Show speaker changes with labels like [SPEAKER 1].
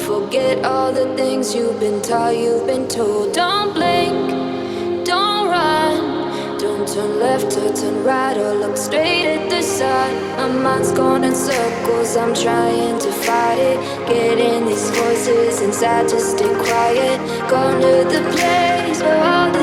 [SPEAKER 1] Forget all the things you've been taught, you've been told. Don't blink, don't run, don't turn left or turn right or look straight at the sun. My mind's going in circles, I'm trying to fight it. Getting these voices inside to stay quiet. Gone to the place where all the